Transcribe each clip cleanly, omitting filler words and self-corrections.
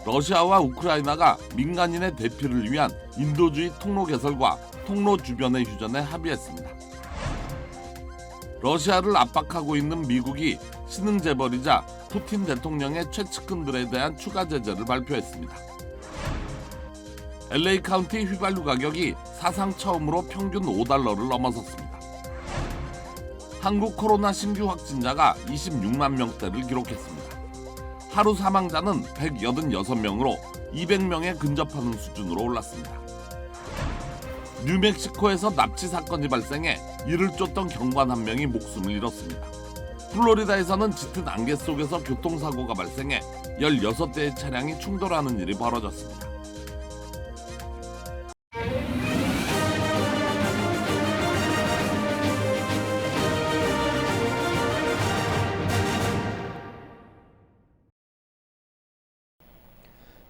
러시아와 우크라이나가 민간인의 대피를 위한 인도주의 통로 개설과 통로 주변의 휴전에 합의했습니다. 러시아를 압박하고 있는 미국이 신흥 재벌이자 푸틴 대통령의 최측근들에 대한 추가 제재를 발표했습니다. LA 카운티 휘발유 가격이 사상 처음으로 평균 $5를 넘어섰습니다. 한국 코로나 신규 확진자가 26만 명대를 기록했습니다. 하루 사망자는 186명으로 200명에 근접하는 수준으로 올랐습니다. 뉴멕시코에서 납치 사건이 발생해 이를 쫓던 경관 한 명이 목숨을 잃었습니다. 플로리다에서는 짙은 안개 속에서 교통사고가 발생해 16대의 차량이 충돌하는 일이 벌어졌습니다.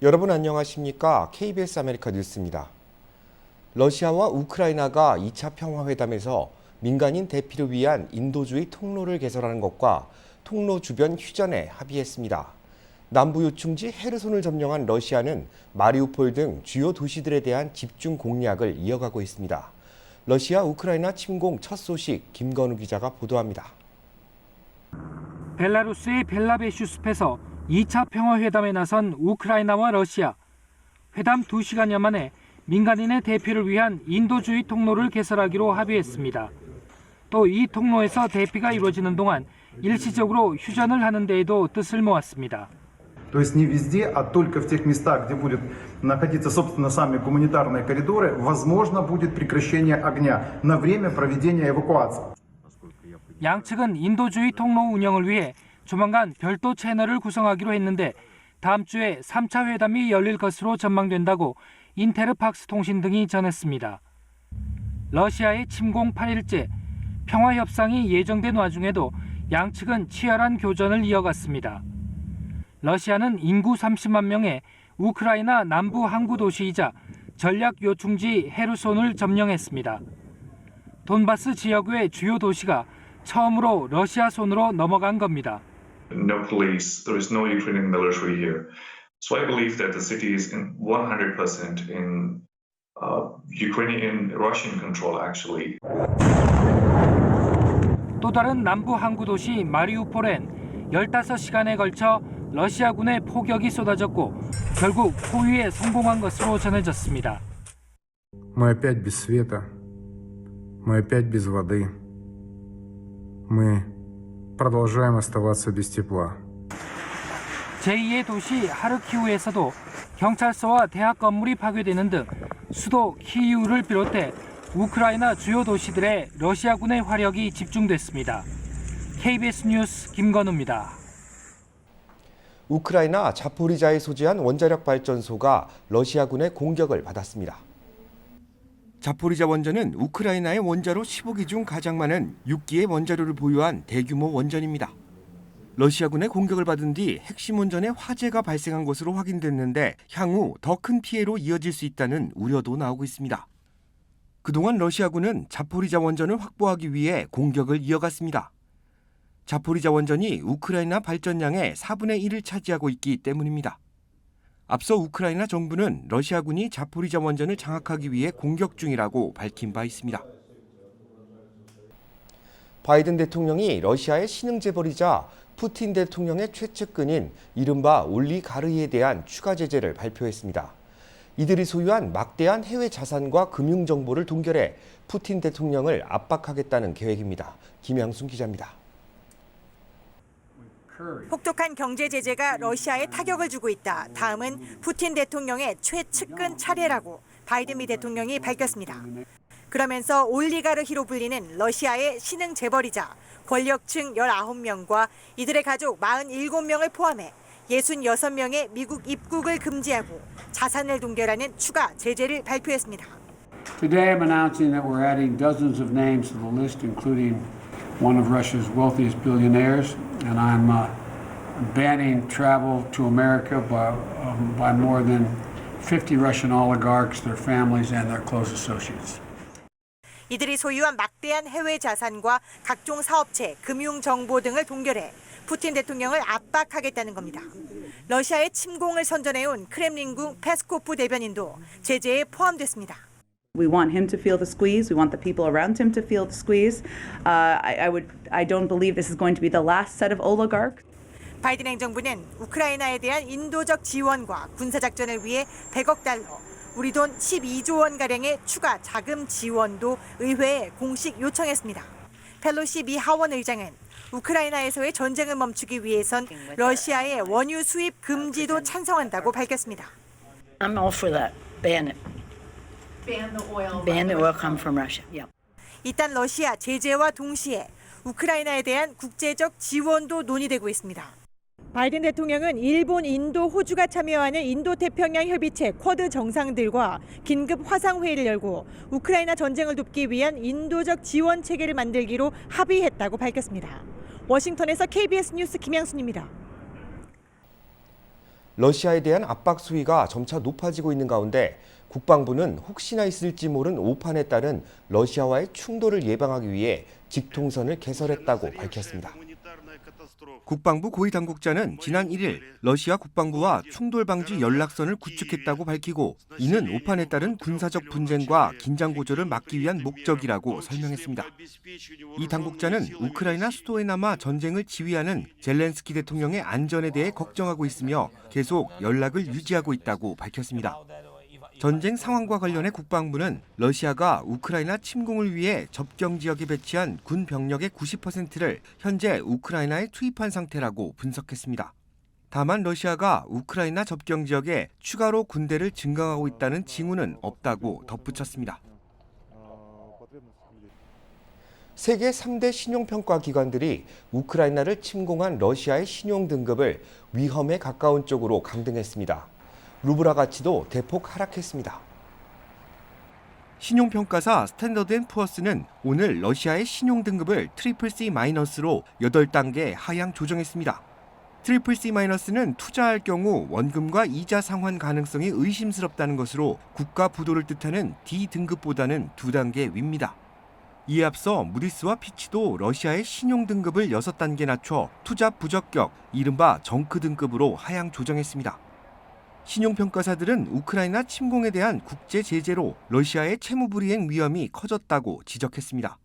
여러분 안녕하십니까? KBS 아메리카 뉴스입니다. 러시아와 우크라이나가 2차 평화회담에서 민간인 대피를 위한 인도주의 통로를 개설하는 것과 통로 주변 휴전에 합의했습니다. 남부 요충지 헤르손을 점령한 러시아는 마리우폴 등 주요 도시들에 대한 집중 공략을 이어가고 있습니다. 러시아 우크라이나 침공 첫 소식 김건우 기자가 보도합니다. 벨라루스의 벨라베슈 숲에서 2차 평화회담에 나선 우크라이나와 러시아. 회담 2시간여 만에 민간인의 대피를 위한 인도주의 통로를 개설하기로 합의했습니다. 또 이 통로에서 대피가 이루어지는 동안 일시적으로 휴전을 하는 데에도 뜻을 모았습니다. То есть не везде, а только в тех местах, где будут находиться, собственно, сами гуманитарные коридоры, возможно будет прекращение огня на время проведения эвакуации. 양측은 인도주의 통로 운영을 위해 조만간 별도 채널을 구성하기로 했는데 다음 주에 3차 회담이 열릴 것으로 전망된다고 인테르팍스 통신 등이 전했습니다. 러시아의 침공 8일째, 평화협상이 예정된 와중에도 양측은 치열한 교전을 이어갔습니다. 러시아는 인구 30만 명의 우크라이나 남부 항구 도시이자 전략 요충지 헤르손을 점령했습니다. 돈바스 지역의 주요 도시가 처음으로 러시아 손으로 넘어간 겁니다. No police, there is no Ukrainian military here. So I believe that the city is 100% in Ukrainian, Russian control actually. 또 다른 남부 항구 도시 마리우폴엔 15시간에 걸쳐 러시아군의 포격이 쏟아졌고 결국 포위에 성공한 것으로 전해졌습니다. Мы опять без света. Мы опять без воды. Мы продолжаем оставаться без тепла. 제2의 도시 하르키우에서도 경찰서와 대학 건물이 파괴되는 등 수도 키이우를 비롯해 우크라이나 주요 도시들의 러시아군의 화력이 집중됐습니다. KBS 뉴스 김건우입니다. 우크라이나 자포리자에 소재한 원자력 발전소가 러시아군의 공격을 받았습니다. 자포리자 원전은 우크라이나의 원자로 15기 중 가장 많은 6기의 원자로를 보유한 대규모 원전입니다. 러시아군의 공격을 받은 뒤 핵심 원전에 화재가 발생한 것으로 확인됐는데 향후 더 큰 피해로 이어질 수 있다는 우려도 나오고 있습니다. 그동안 러시아군은 자포리자 원전을 확보하기 위해 공격을 이어갔습니다. 자포리자 원전이 우크라이나 발전량의 4분의 1을 차지하고 있기 때문입니다. 앞서 우크라이나 정부는 러시아군이 자포리자 원전을 장악하기 위해 공격 중이라고 밝힌 바 있습니다. 바이든 대통령이 러시아의 신흥 재벌이자 푸틴 대통령의 최측근인 이른바 올리가르히에 대한 추가 제재를 발표했습니다. 이들이 소유한 막대한 해외 자산과 금융 정보를 동결해 푸틴 대통령을 압박하겠다는 계획입니다. 김양순 기자입니다. 혹독한 경제 제재가 러시아에 타격을 주고 있다. 다음은 푸틴 대통령의 최측근 차례라고 바이든 미 대통령이 밝혔습니다. 그러면서 올리가르히로 불리는 러시아의 신흥 재벌이자 권력층 19명과 이들의 가족 47명을 포함해 66명의 미국 입국을 금지하고 자산을 동결하는 추가 제재를 발표했습니다. Today I'm announcing that we're adding dozens of names to the list, including one of Russia's wealthiest billionaires, and I'm banning travel to America by more than 50 Russian oligarchs, their families, and their close associates. 이들이 소유한 막대한 해외 자산과 각종 사업체, 금융 정보 등을 동결해 푸틴 대통령을 압박하겠다는 겁니다. 러시아의 침공을 선전해온 크렘린궁 페스코프 대변인도 제재에 포함됐습니다. We want him to feel the squeeze. We want the people around him to feel the squeeze. I don't believe this is going to be the last set of oligarchs. 바이든 행정부는 우크라이나에 대한 인도적 지원과 군사작전을 위해 100억 달러, 우리 돈 12조 원가량의 추가 자금 지원도 의회에 공식 요청했습니다. 펠로시 미 하원 의장은 우크라이나에서의 전쟁을 멈추기 위해선 러시아의 원유 수입 금지도 찬성한다고 밝혔습니다. I'm all for that. Ban it. Ban the oil come from Russia. Yep. 이딴 러시아 제재와 동시에 우크라이나에 대한 국제적 지원도 논의되고 있습니다. 바이든 대통령은 일본, 인도, 호주가 참여하는 인도태평양 협의체 쿼드 정상들과 긴급 화상회의를 열고 우크라이나 전쟁을 돕기 위한 인도적 지원 체계를 만들기로 합의했다고 밝혔습니다. 워싱턴에서 KBS 뉴스 김양순입니다. 러시아에 대한 압박 수위가 점차 높아지고 있는 가운데 국방부는 혹시나 있을지 모른 오판에 따른 러시아와의 충돌을 예방하기 위해 직통선을 개설했다고 밝혔습니다. 국방부 고위 당국자는 지난 1일 러시아 국방부와 충돌 방지 연락선을 구축했다고 밝히고 이는 오판에 따른 군사적 분쟁과 긴장 고조를 막기 위한 목적이라고 설명했습니다. 이 당국자는 우크라이나 수도에 남아 전쟁을 지휘하는 젤렌스키 대통령의 안전에 대해 걱정하고 있으며 계속 연락을 유지하고 있다고 밝혔습니다. 전쟁 상황과 관련해 국방부는 러시아가 우크라이나 침공을 위해 접경 지역에 배치한 군 병력의 90%를 현재 우크라이나에 투입한 상태라고 분석했습니다. 다만 러시아가 우크라이나 접경 지역에 추가로 군대를 증강하고 있다는 징후는 없다고 덧붙였습니다. 세계 3대 신용평가 기관들이 우크라이나를 침공한 러시아의 신용 등급을 위험에 가까운 쪽으로 강등했습니다. 루브라 가치도 대폭 하락했습니다. 신용평가사 스탠더드앤푸어스는 오늘 러시아의 신용등급을 CCC-로 8단계 하향 조정했습니다. CCC-는 투자할 경우 원금과 이자 상환 가능성이 의심스럽다는 것으로 국가 부도를 뜻하는 D등급보다는 2단계 위입니다. 이에 앞서 무디스와 피치도 러시아의 신용등급을 6단계 낮춰 투자 부적격, 이른바 정크 등급으로 하향 조정했습니다. 신용평가사들은 우크라이나 침공에 대한 국제 제재로 러시아의 채무 불이행 위험이 커졌다고 지적했습니다.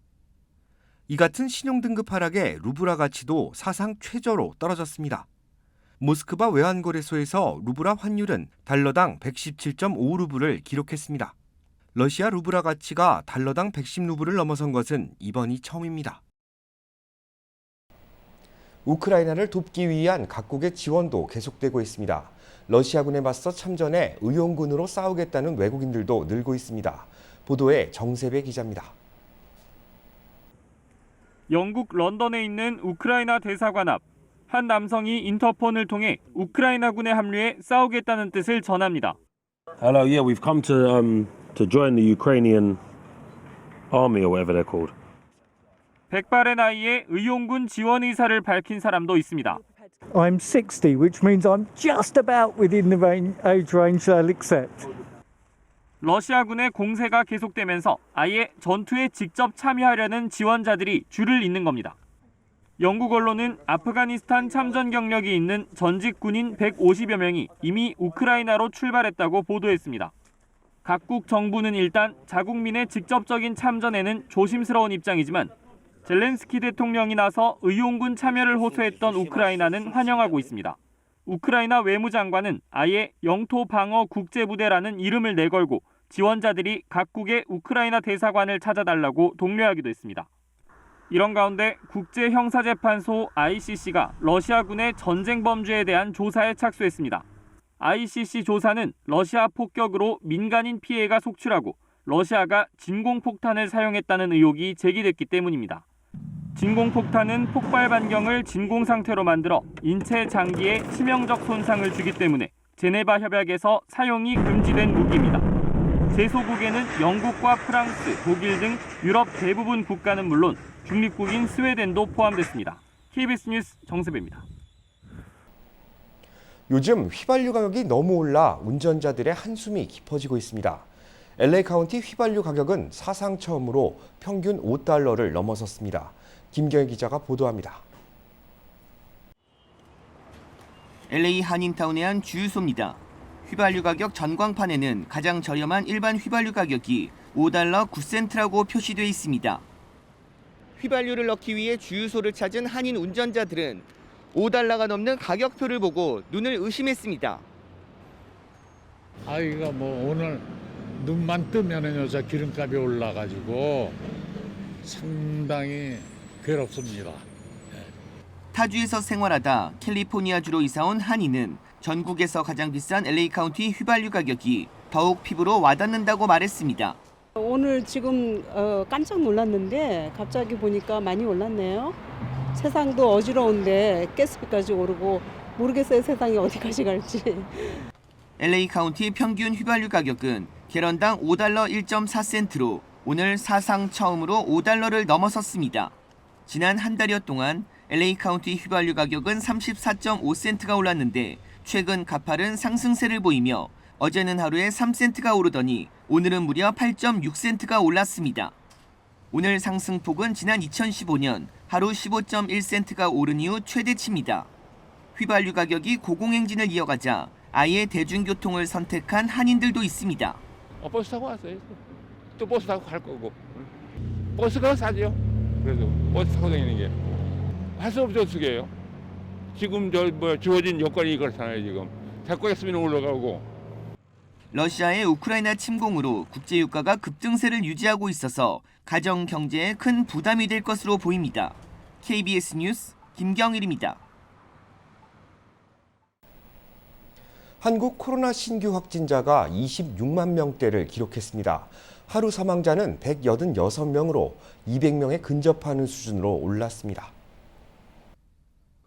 이 같은 신용등급 하락에 루브라 가치도 사상 최저로 떨어졌습니다. 모스크바 외환거래소에서 루브라 환율은 달러당 117.5루블을 기록했습니다. 러시아 루브라 가치가 달러당 110루블을 넘어선 것은 이번이 처음입니다. 우크라이나를 돕기 위한 각국의 지원도 계속되고 있습니다. 러시아군에 맞서 참전해 의용군으로 싸우겠다는 외국인들도 늘고 있습니다. 보도에 정세배 기자입니다. 영국 런던에 있는 우크라이나 대사관 앞 한 남성이 인터폰을 통해 우크라이나군에 합류해 싸우겠다는 뜻을 전합니다. Hello, yeah, we've come to join the Ukrainian army or whatever they're called. 백발의 나이에 의용군 지원 의사를 밝힌 사람도 있습니다. I'm 60, which means I'm just about within the age range they'll accept. 러시아군의 공세가 계속되면서 아예 전투에 직접 참여하려는 지원자들이 줄을 잇는 겁니다. 영국 언론은 아프가니스탄 참전 경력이 있는 전직 군인 150여 명이 이미 우크라이나로 출발했다고 보도했습니다. 각국 정부는 일단 자국민의 직접적인 참전에는 조심스러운 입장이지만 젤렌스키 대통령이 나서 의용군 참여를 호소했던 우크라이나는 환영하고 있습니다. 우크라이나 외무장관은 아예 영토 방어 국제부대라는 이름을 내걸고 지원자들이 각국의 우크라이나 대사관을 찾아달라고 독려하기도 했습니다. 이런 가운데 국제형사재판소 ICC가 러시아군의 전쟁 범죄에 대한 조사에 착수했습니다. ICC 조사는 러시아 폭격으로 민간인 피해가 속출하고 러시아가 진공폭탄을 사용했다는 의혹이 제기됐기 때문입니다. 진공폭탄은 폭발 반경을 진공 상태로 만들어 인체 장기에 치명적 손상을 주기 때문에 제네바 협약에서 사용이 금지된 무기입니다. 제소국에는 영국과 프랑스, 독일 등 유럽 대부분 국가는 물론 중립국인 스웨덴도 포함됐습니다. KBS 뉴스 정세배입니다. 요즘 휘발유 가격이 너무 올라 운전자들의 한숨이 깊어지고 있습니다. LA 카운티 휘발유 가격은 사상 처음으로 평균 $5를 넘어섰습니다. 김경희 기자가 보도합니다. LA 한인타운의 한 주유소입니다. 휘발유 가격 전광판에는 가장 저렴한 일반 휘발유 가격이 $5 9센트라고 표시되어 있습니다. 휘발유를 넣기 위해 주유소를 찾은 한인 운전자들은 $5가 넘는 가격표를 보고 눈을 의심했습니다. 이거 뭐 오늘 눈만 뜨면은 여자 기름값이 올라가지고 상당히 괴롭습니다. 타주에서 생활하다 캘리포니아주로 이사온 한인은 전국에서 가장 비싼 LA 카운티 휘발유 가격이 더욱 피부로 와닿는다고 말했습니다. 오늘 지금 깜짝 놀랐는데 갑자기 보니까 많이 올랐네요. 세상도 어지러운데 가스비까지 오르고 모르겠어요, 세상이 어디까지 갈지. LA 카운티 평균 휘발유 가격은 갤런당 $5 1.4센트로 오늘 사상 처음으로 $5를 넘어섰습니다. 지난 한 달여 동안 LA 카운티 휘발유 가격은 34.5센트가 올랐는데 최근 가파른 상승세를 보이며 어제는 하루에 3센트가 오르더니 오늘은 무려 8.6센트가 올랐습니다. 오늘 상승폭은 지난 2015년 하루 15.1센트가 오른 이후 최대치입니다. 휘발유 가격이 고공행진을 이어가자 아예 대중교통을 선택한 한인들도 있습니다. 버스 타고 왔어요. 또 버스 타고 갈 거고. 버스가 싸죠. 그래도 버스 타고 다니는 게. 할 수 없죠, 어떻게요. 지금 주어진 여건이 그렇잖아요, 지금. 대가 있으면 올라가고. 러시아의 우크라이나 침공으로 국제유가가 급등세를 유지하고 있어서 가정 경제에 큰 부담이 될 것으로 보입니다. KBS 뉴스 김경일입니다. 한국 코로나 신규 확진자가 26만 명대를 기록했습니다. 하루 사망자는 186명으로 200명에 근접하는 수준으로 올랐습니다.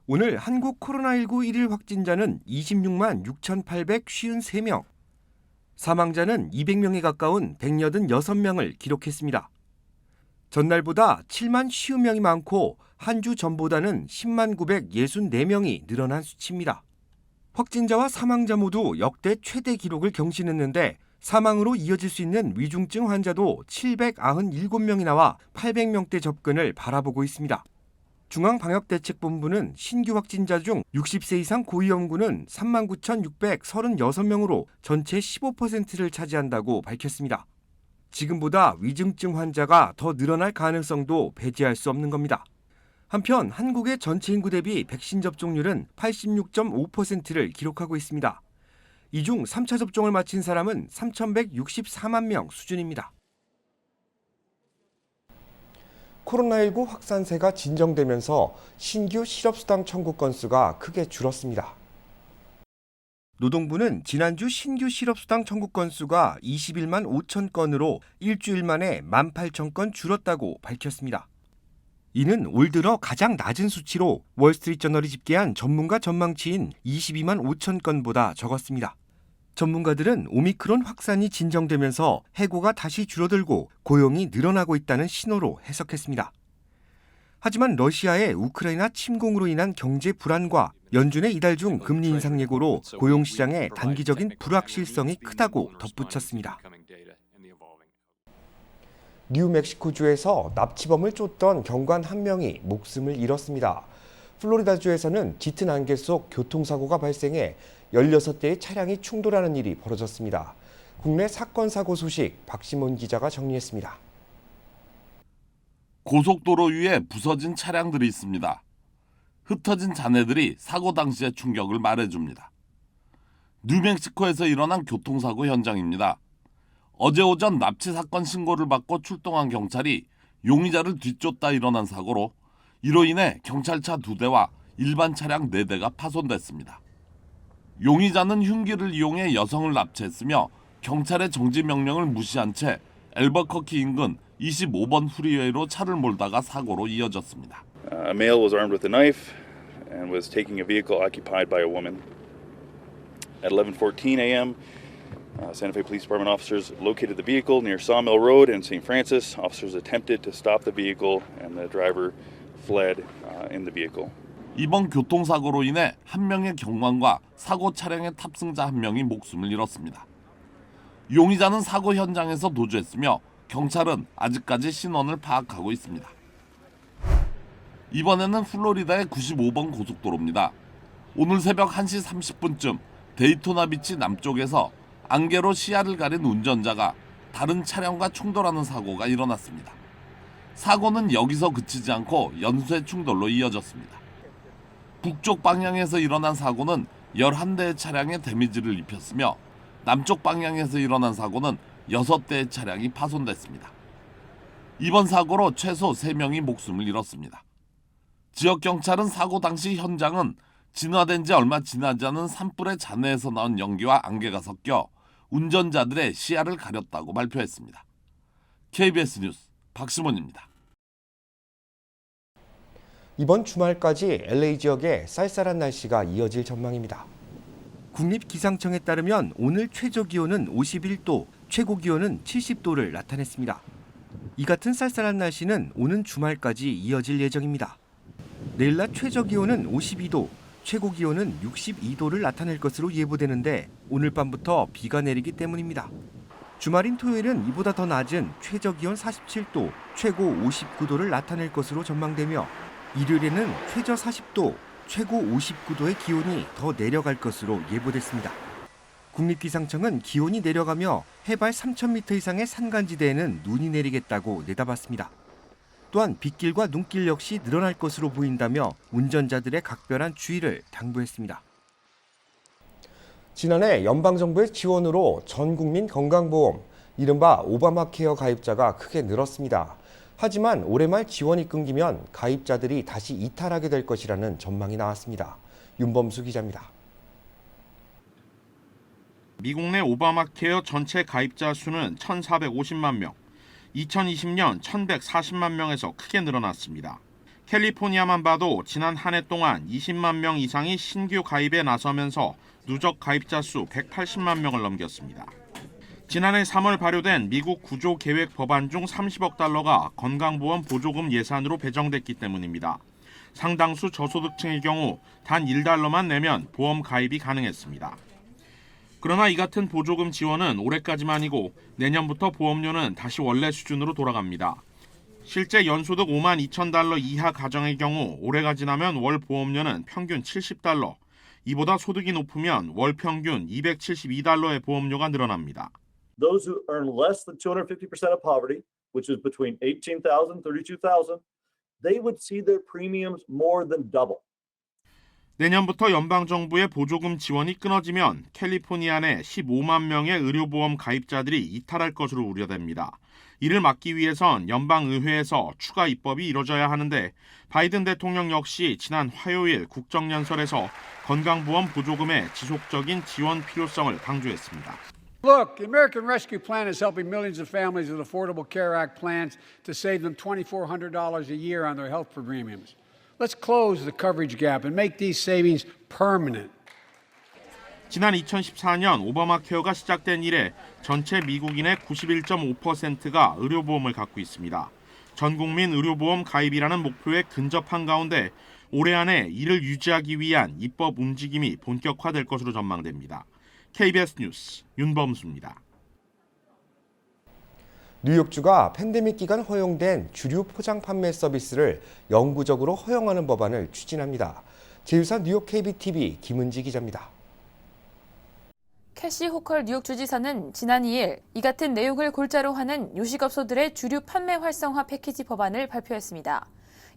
오늘 한국 코로나19 1일 확진자는 26만 6,853명, 사망자는 200명에 가까운 186명을 기록했습니다. 전날보다 7만 50명이 많고 한 주 전보다는 10만 964명이 늘어난 수치입니다. 확진자와 사망자 모두 역대 최대 기록을 경신했는데 사망으로 이어질 수 있는 위중증 환자도 797명이 나와 800명대 접근을 바라보고 있습니다. 중앙방역대책본부는 신규 확진자 중 60세 이상 고위험군은 39,636명으로 전체 15%를 차지한다고 밝혔습니다. 지금보다 위중증 환자가 더 늘어날 가능성도 배제할 수 없는 겁니다. 한편 한국의 전체 인구 대비 백신 접종률은 86.5%를 기록하고 있습니다. 이 중 3차 접종을 마친 사람은 3,164만 명 수준입니다. 코로나19 확산세가 진정되면서 신규 실업수당 청구 건수가 크게 줄었습니다. 노동부는 지난주 신규 실업수당 청구 건수가 21만 5천 건으로 일주일 만에 18,000건 줄었다고 밝혔습니다. 이는 올 들어 가장 낮은 수치로 월스트리트저널이 집계한 전문가 전망치인 22만 5천 건보다 적었습니다. 전문가들은 오미크론 확산이 진정되면서 해고가 다시 줄어들고 고용이 늘어나고 있다는 신호로 해석했습니다. 하지만 러시아의 우크라이나 침공으로 인한 경제 불안과 연준의 이달 중 금리 인상 예고로 고용시장의 단기적인 불확실성이 크다고 덧붙였습니다. 뉴멕시코주에서 납치범을 쫓던 경관 한 명이 목숨을 잃었습니다. 플로리다주에서는 짙은 안개 속 교통사고가 발생해 16대의 차량이 충돌하는 일이 벌어졌습니다. 국내 사건 사고 소식 박시몬 기자가 정리했습니다. 고속도로 위에 부서진 차량들이 있습니다. 흩어진 잔해들이 사고 당시의 충격을 말해줍니다. 뉴멕시코에서 일어난 교통사고 현장입니다. 어제 오전 납치 사건 신고를 받고 출동한 경찰이 용의자를 뒤쫓다 일어난 사고로 이로 인해 경찰차 2대와 일반 차량 4대가 파손됐습니다. 용의자는 흉기를 이용해 여성을 납치했으며 경찰의 정지 명령을 무시한 채 엘버커키 인근 25번 프리웨이로 차를 몰다가 사고로 이어졌습니다. A male was armed with a knife and was taking a vehicle occupied by a woman. At 11:14 a.m., Santa Fe Police Department officers located the vehicle near Sawmill Road in St. Francis. Officers attempted to stop the vehicle and the driver fled in the vehicle. 이번 교통사고로 인해 한 명의 경관과 사고 차량의 탑승자 한 명이 목숨을 잃었습니다. 용의자는 사고 현장에서 도주했으며 경찰은 아직까지 신원을 파악하고 있습니다. 이번에는 플로리다의 95번 고속도로입니다. 오늘 새벽 1시 30분쯤 데이토나 비치 남쪽에서 안개로 시야를 가린 운전자가 다른 차량과 충돌하는 사고가 일어났습니다. 사고는 여기서 그치지 않고 연쇄 충돌로 이어졌습니다. 북쪽 방향에서 일어난 사고는 11대의 차량에 데미지를 입혔으며 남쪽 방향에서 일어난 사고는 6대의 차량이 파손됐습니다. 이번 사고로 최소 3명이 목숨을 잃었습니다. 지역경찰은 사고 당시 현장은 진화된 지 얼마 지나지 않은 산불의 잔해에서 나온 연기와 안개가 섞여 운전자들의 시야를 가렸다고 발표했습니다. KBS 뉴스 박시몬입니다. 이번 주말까지 LA 지역에 쌀쌀한 날씨가 이어질 전망입니다. 국립기상청에 따르면 오늘 최저기온은 51도, 최고기온은 70도를 나타냈습니다. 이 같은 쌀쌀한 날씨는 오는 주말까지 이어질 예정입니다. 내일 낮 최저기온은 52도, 최고기온은 62도를 나타낼 것으로 예보되는데 오늘 밤부터 비가 내리기 때문입니다. 주말인 토요일은 이보다 더 낮은 최저기온 47도, 최고 59도를 나타낼 것으로 전망되며 일요일에는 최저 40도, 최고 59도의 기온이 더 내려갈 것으로 예보됐습니다. 국립기상청은 기온이 내려가며 해발 3,000m 이상의 산간지대에는 눈이 내리겠다고 내다봤습니다. 또한 빗길과 눈길 역시 늘어날 것으로 보인다며 운전자들의 각별한 주의를 당부했습니다. 지난해 연방정부의 지원으로 전 국민 건강보험, 이른바 오바마케어 가입자가 크게 늘었습니다. 하지만 올해 말 지원이 끊기면 가입자들이 다시 이탈하게 될 것이라는 전망이 나왔습니다. 윤범수 기자입니다. 미국 내 오바마케어 전체 가입자 수는 1,450만 명, 2020년 1,140만 명에서 크게 늘어났습니다. 캘리포니아만 봐도 지난 한 해 동안 20만 명 이상이 신규 가입에 나서면서 누적 가입자 수 180만 명을 넘겼습니다. 지난해 3월 발효된 미국 구조 계획 법안 중 30억 달러가 건강보험 보조금 예산으로 배정됐기 때문입니다. 상당수 저소득층의 경우 단 1달러만 내면 보험 가입이 가능했습니다. 그러나 이 같은 보조금 지원은 올해까지만이고 내년부터 보험료는 다시 원래 수준으로 돌아갑니다. 실제 연소득 5만 2천 달러 이하 가정의 경우 올해가 지나면 월 보험료는 평균 70달러, 이보다 소득이 높으면 월 평균 272달러의 보험료가 늘어납니다. Those who earn less than 250% of poverty, which is between $18,000 and $32,000, they would see their premiums more than double. 내년부터 연방정부의 보조금 지원이 끊어지면 캘리포니아 내 15만 명의 의료보험 가입자들이 이탈할 것으로 우려됩니다. 이를 막기 위해선 연방의회에서 추가 입법이 이뤄져야 하는데 바이든 대통령 역시 지난 화요일 국정연설에서 건강보험 보조금의 지속적인 지원 필요성을 강조했습니다. Look, the American Rescue Plan is helping millions of families with Affordable Care Act plans to save them $2,400 a year on their health premiums. Let's close the coverage gap and make these savings permanent. 지난 2014년 오바마 케어가 시작된 이래 전체 미국인의 91.5%가 의료보험을 갖고 있습니다. 전 국민 의료보험 가입이라는 목표에 근접한 가운데 올해 안에 이를 유지하기 위한 입법 움직임이 본격화될 것으로 전망됩니다. KBS 뉴스 윤범수입니다. 뉴욕주가 팬데믹 기간 허용된 주류 포장 판매 서비스를 영구적으로 허용하는 법안을 추진합니다. 제휴사 뉴욕 KBTV 김은지 기자입니다. 캐시 호컬 뉴욕 주지사는 지난 2일 이 같은 내용을 골자로 하는 요식업소들의 주류 판매 활성화 패키지 법안을 발표했습니다.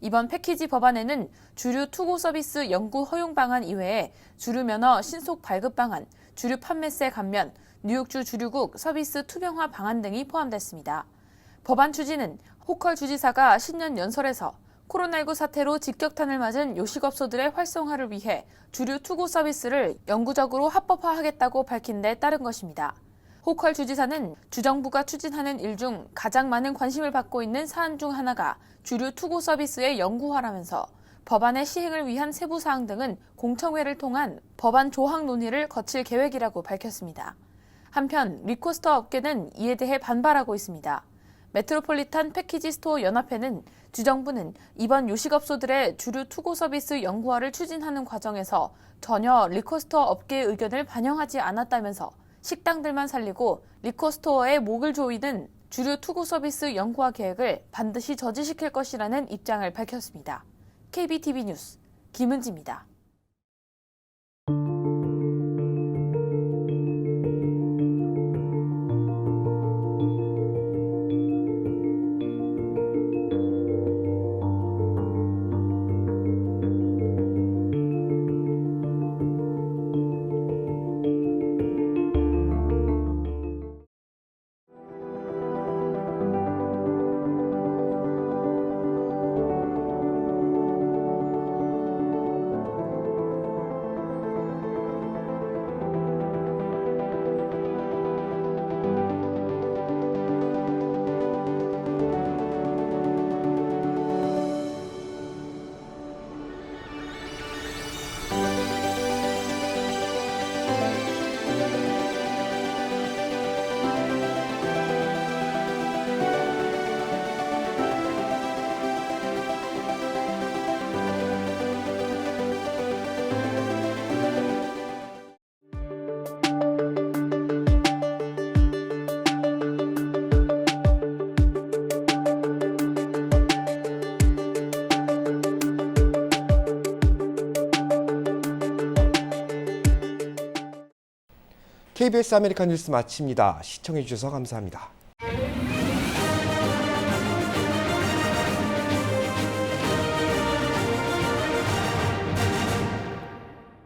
이번 패키지 법안에는 주류 투고 서비스 영구 허용 방안 이외에 주류 면허 신속 발급 방안, 주류 판매세 감면, 뉴욕주 주류국 서비스 투명화 방안 등이 포함됐습니다. 법안 추진은 호컬 주지사가 신년 연설에서 코로나19 사태로 직격탄을 맞은 요식업소들의 활성화를 위해 주류 투고 서비스를 영구적으로 합법화하겠다고 밝힌 데 따른 것입니다. 호컬 주지사는 주정부가 추진하는 일 중 가장 많은 관심을 받고 있는 사안 중 하나가 주류 투고 서비스의 영구화라면서 법안의 시행을 위한 세부 사항 등은 공청회를 통한 법안 조항 논의를 거칠 계획이라고 밝혔습니다. 한편 리코스터 업계는 이에 대해 반발하고 있습니다. 메트로폴리탄 패키지 스토어 연합회는 주정부는 이번 요식업소들의 주류 투고 서비스 영구화를 추진하는 과정에서 전혀 리코스터 업계의 의견을 반영하지 않았다면서 식당들만 살리고 리코스토어의 목을 조이는 주류 투고 서비스 영구화 계획을 반드시 저지시킬 것이라는 입장을 밝혔습니다. KBTV 뉴스 김은지입니다. KBS 아메리칸 뉴스 마칩니다. 시청해 주셔서 감사합니다.